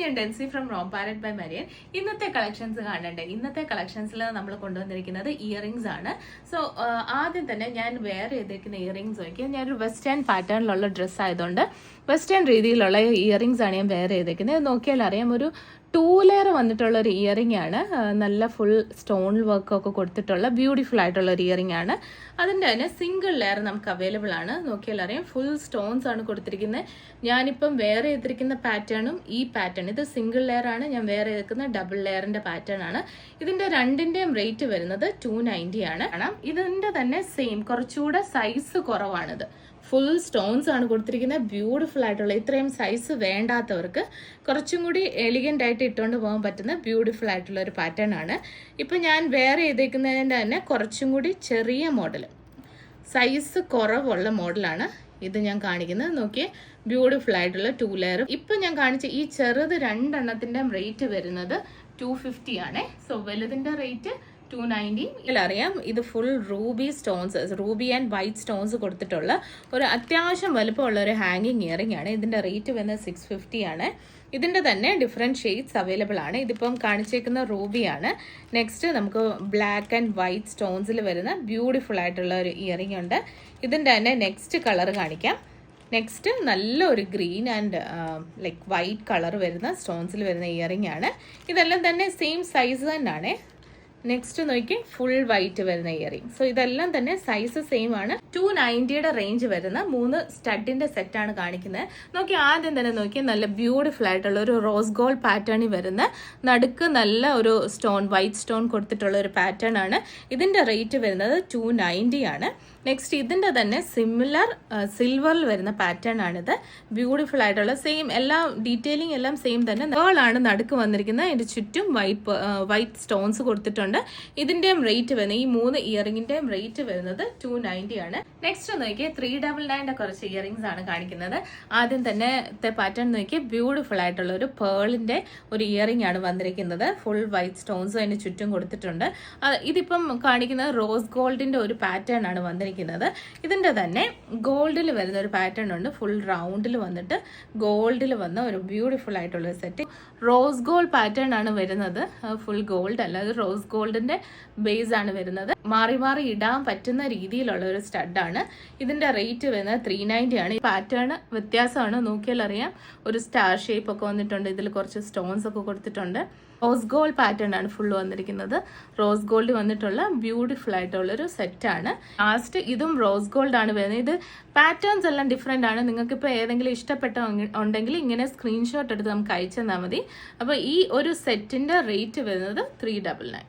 ഞാൻ Densy from Rome parrot by Marian. ഇന്നത്തെ collections കാണണ്ടേ? ഇന്നത്തെ കളക്ഷൻസിൽ നമ്മൾ കൊണ്ടുവന്നിരിക്കുന്നത് ഇയറിംഗ്സ് ആണ്. സോ ആദ്യം തന്നെ ഞാൻ വെയർ ചെയ്തിരിക്കുന്ന ഇയറിംഗ്സ് നോക്കിയാൽ ഞാനൊരു വെസ്റ്റേൺ പാറ്റേണിലുള്ള ഡ്രസ്സ് ആയതുകൊണ്ട് വെസ്റ്റേൺ രീതിയിലുള്ള ഇയറിംഗ്സ് ആണ് ഞാൻ വെയർ ചെയ്തിരിക്കുന്നത്. നോക്കിയാൽ അറിയാം, ഒരു 2 ലെയർ വന്നിട്ടുള്ള ഒരു ഇയറിംഗ് ആണ്. നല്ല ഫുൾ സ്റ്റോൺ വർക്ക് ഒക്കെ കൊടുത്തിട്ടുള്ള ബ്യൂട്ടിഫുൾ ആയിട്ടുള്ള ഒരു ഇയറിംഗ് ആണ്. അതിൻ്റെ തന്നെ സിംഗിൾ ലെയർ നമുക്ക് അവൈലബിൾ ആണ്. നോക്കിയാൽ അറിയാം, ഫുൾ സ്റ്റോൺസ് ആണ് കൊടുത്തിരിക്കുന്നത്. ഞാനിപ്പം വെയർ ചെയ്തിരിക്കുന്ന പാറ്റേണും ഈ പാറ്റേൺ, ഇത് സിംഗിൾ ലെയർ ആണ്. ഞാൻ വെയർ ചെയ്തിരിക്കുന്ന ഡബിൾ ലെയറിന്റെ പാറ്റേൺ ആണ്. ഇതിന്റെ രണ്ടിന്റെയും റേറ്റ് വരുന്നത് 290 ആണ്. ഇതിന്റെ തന്നെ സെയിം, കുറച്ചുകൂടെ സൈസ് കുറവാണിത്. ഫുൾ സ്റ്റോൺസ് ആണ് കൊടുത്തിരിക്കുന്നത്. ബ്യൂട്ടിഫുൾ ആയിട്ടുള്ള, ഇത്രയും സൈസ് വേണ്ടാത്തവർക്ക് കുറച്ചും കൂടി എലിഗന്റ് ആയിട്ട് ഇട്ടുകൊണ്ട് പോകാൻ പറ്റുന്ന ബ്യൂട്ടിഫുൾ ആയിട്ടുള്ള ഒരു പാറ്റേൺ ആണ്. ഇപ്പം ഞാൻ വെയർ ചെയ്തേക്കുന്നതിൻ്റെ തന്നെ കുറച്ചും കൂടി ചെറിയ മോഡൽ, സൈസ് കുറവുള്ള മോഡലാണ് ഇത് ഞാൻ കാണിക്കുന്നത്. നോക്കിയേ, ബ്യൂട്ടിഫുൾ ആയിട്ടുള്ള 2 ലെയർ. ഇപ്പം ഞാൻ കാണിച്ച ഈ ചെറുത് രണ്ടെണ്ണത്തിൻ്റെ റേറ്റ് വരുന്നത് 250 ആണ്. So വലുതിൻ്റെ rate 290. ഇതിലറിയാം, ഇത് full Ruby stones, Ruby and white stones കൊടുത്തിട്ടുള്ള ഒരു അത്യാവശ്യം വലുപ്പമുള്ള ഒരു ഹാങ്ങിങ് ഇയറിംഗ് ആണ്. ഇതിന്റെ റേറ്റ് വരുന്നത് 650 ആണ്. ഇതിന്റെ തന്നെ ഡിഫറെന്റ് ഷെയ്ഡ്സ് അവൈലബിൾ ആണ്. ഇതിപ്പം കാണിച്ചേക്കുന്ന റൂബി ആണ്. നെക്സ്റ്റ് നമുക്ക് ബ്ലാക്ക് ആൻഡ് വൈറ്റ് സ്റ്റോൺസിൽ വരുന്ന ബ്യൂട്ടിഫുൾ ആയിട്ടുള്ള ഒരു ഇയറിംഗ് ഉണ്ട്. ഇതിന്റെ തന്നെ നെക്സ്റ്റ് കളർ കാണിക്കാം. നെക്സ്റ്റ് നല്ലൊരു green and like white colour വരുന്ന സ്റ്റോൺസിൽ വരുന്ന ഇയറിംഗ് ആണ്. ഇതെല്ലാം തന്നെ സെയിം സൈസ് തന്നെയാണ്. നെക്സ്റ്റ് നോക്കി, ഫുൾ വൈറ്റ് വരുന്ന ഇയറിംഗ്. സോ ഇതെല്ലാം തന്നെ സൈസ് സെയിം ആണ്. 290യുടെ റേഞ്ച് വരുന്ന 3 സ്റ്റഡിന്റെ സെറ്റ് ആണ് കാണിക്കുന്നത്. നോക്കി, ആദ്യം തന്നെ നോക്കി, നല്ല ബ്യൂട്ടിഫുൾ ആയിട്ടുള്ള ഒരു റോസ് ഗോൾഡ് പാറ്റേണിൽ വരുന്ന നടുക്ക് നല്ല ഒരു സ്റ്റോൺ, വൈറ്റ് സ്റ്റോൺ കൊടുത്തിട്ടുള്ള ഒരു പാറ്റേൺ ആണ്. ഇതിന്റെ റേറ്റ് വരുന്നത് 290 ആണ്. നെക്സ്റ്റ് ഇതിന്റെ തന്നെ സിമിലർ സിൽവറിൽ വരുന്ന പാറ്റേൺ ആണിത്. ബ്യൂട്ടിഫുൾ ആയിട്ടുള്ള സെയിം, എല്ലാ ഡീറ്റെയിലിംഗ് എല്ലാം സെയിം തന്നെ. ആണ് നടുക്ക് വന്നിരിക്കുന്നത്. ഇതിന്റെ ചുറ്റും വൈറ്റ് സ്റ്റോൺസ് കൊടുത്തിട്ടുണ്ട്. ഇതിന്റെയും റേറ്റ് വരുന്നത്, ഈ 3 ഇയറിംഗിന്റെയും റേറ്റ് വരുന്നത് 290 ആണ്. നെക്സ്റ്റ് നോക്കിയാൽ 399 കുറച്ച് ഇയറിംഗ്സ് ആണ് കാണിക്കുന്നത്. ആദ്യം തന്നെ പാറ്റേൺ നോക്കിയാൽ ബ്യൂട്ടിഫുൾ ആയിട്ടുള്ള ഒരു പേളിന്റെ ഒരു ഇയറിംഗ് ആണ് വന്നിരിക്കുന്നത്. ഫുൾ വൈറ്റ് സ്റ്റോൺസ് അതിന് ചുറ്റും കൊടുത്തിട്ടുണ്ട്. ഇതിപ്പം കാണിക്കുന്നത് റോസ് ഗോൾഡിന്റെ ഒരു പാറ്റേൺ ആണ് വന്നിരിക്കുന്നത്. ഇതിന്റെ തന്നെ ഗോൾഡിൽ വരുന്ന ഒരു പാറ്റേൺ ഉണ്ട്. ഫുൾ റൗണ്ടിൽ വന്നിട്ട് ഗോൾഡിൽ വന്ന ഒരു ബ്യൂട്ടിഫുൾ ആയിട്ടുള്ള ഒരു സെറ്റ്. റോസ് ഗോൾഡ് പാറ്റേൺ ആണ് വരുന്നത്. ഫുൾ ഗോൾഡ് അല്ല, അത് റോസ് ഗോൾഡിന്റെ ബേസ് ആണ് വരുന്നത്. മാറി മാറി ഇടാൻ പറ്റുന്ന രീതിയിലുള്ള ഒരു സ്റ്റഡ് ആണ്. ഇതിന്റെ റേറ്റ് വരുന്നത് 390 ആണ്. ഈ പാറ്റേൺ വ്യത്യാസമാണ്. നോക്കിയാൽ അറിയാം, ഒരു സ്റ്റാർ ഷേപ്പ് ഒക്കെ വന്നിട്ടുണ്ട്. ഇതിൽ കുറച്ച് സ്റ്റോൺസ് ഒക്കെ കൊടുത്തിട്ടുണ്ട്. റോസ് ഗോൾഡ് പാറ്റേൺ ആണ് ഫുൾ വന്നിരിക്കുന്നത്. റോസ് ഗോൾഡ് വന്നിട്ടുള്ള ബ്യൂട്ടിഫുൾ ആയിട്ടുള്ള ഒരു സെറ്റ് ആണ്. ലാസ്റ്റ് ഇതും റോസ് ഗോൾഡ് ആണ് വരുന്നത്. ഇത് പാറ്റേൺസ് എല്ലാം ഡിഫറെന്റ് ആണ്. നിങ്ങൾക്ക് ഇപ്പോൾ ഏതെങ്കിലും ഇഷ്ടപ്പെട്ട ഉണ്ടെങ്കിൽ ഇങ്ങനെ സ്ക്രീൻഷോട്ട് എടുത്ത് നമുക്ക് അയച്ചു തന്നാൽ മതി. അപ്പോൾ ഈ ഒരു സെറ്റിന്റെ റേറ്റ് വരുന്നത് 399.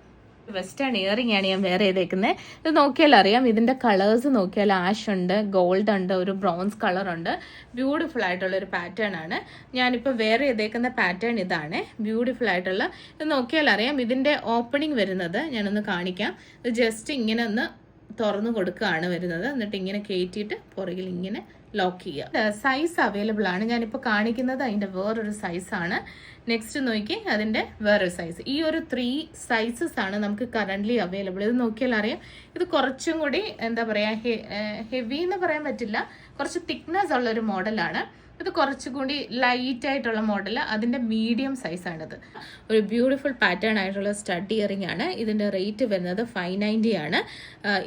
വെസ്റ്റേൺ ഇയറിംഗ് ആണ് ഞാൻ വെയർ ചെയ്തേക്കുന്നത്. ഇത് നോക്കിയാൽ അറിയാം, ഇതിന്റെ കളേഴ്സ് നോക്കിയാൽ ആഷ് ഉണ്ട്, ഗോൾഡ് ഉണ്ട്, ഒരു ബ്രോൺസ് കളർ ഉണ്ട്. ബ്യൂട്ടിഫുൾ ആയിട്ടുള്ള ഒരു പാറ്റേൺ ആണ്. ഞാനിപ്പോൾ വെയർ ചെയ്തേക്കുന്ന പാറ്റേൺ ഇതാണ്. ബ്യൂട്ടിഫുൾ ആയിട്ടുള്ള, ഇത് നോക്കിയാൽ അറിയാം, ഇതിന്റെ ഓപ്പണിംഗ് വരുന്നത് ഞാനൊന്ന് കാണിക്കാം. ഇത് ജസ്റ്റ് ഇങ്ങനെ ഒന്ന് തുറന്നു കൊടുക്കുകയാണ് വരുന്നത്. എന്നിട്ട് ഇങ്ങനെ കയറ്റിയിട്ട് പുറകിൽ ഇങ്ങനെ ലോക്ക് ചെയ്യുക. സൈസ് അവൈലബിൾ ആണ്. ഞാനിപ്പോൾ കാണിക്കുന്നത് അതിന്റെ വേറൊരു സൈസാണ്. നെക്സ്റ്റ് നോക്കി, അതിന്റെ വേറൊരു സൈസ്. ഈ ഒരു 3 സൈസസ് ആണ് നമുക്ക് കറന്റ്ലി അവൈലബിൾ. ഇത് നോക്കിയാൽ അറിയാം, ഇത് കുറച്ചും കൂടി എന്താ പറയാ, ഹെവി എന്ന് പറയാൻ പറ്റില്ല, കുറച്ച് തിക്നെസ് ഉള്ള ഒരു മോഡലാണ്. ഇത് കുറച്ചുകൂടി ലൈറ്റ് ആയിട്ടുള്ള മോഡൽ, അതിന്റെ മീഡിയം സൈസ് ആണിത്. ഒരു ബ്യൂട്ടിഫുൾ പാറ്റേൺ ആയിട്ടുള്ള സ്റ്റഡ് ഇയറിംഗ് ആണ്. ഇതിന്റെ റേറ്റ് വരുന്നത് 590 ആണ്.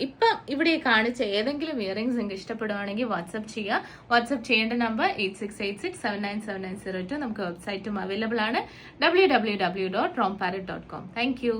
ഇപ്പം ഇവിടെ കാണിച്ച ഏതെങ്കിലും ഇയറിംഗ്സ് നിങ്ങൾക്ക് ഇഷ്ടപ്പെടുവാണെങ്കിൽ വാട്സ്ആപ്പ് ചെയ്യുക. വാട്സ്ആപ്പ് ചെയ്യേണ്ട നമ്പർ 8686797902. നമുക്ക് വെബ്സൈറ്റും അവൈലബിൾ ആണ്, www.romparet.com. Thank you.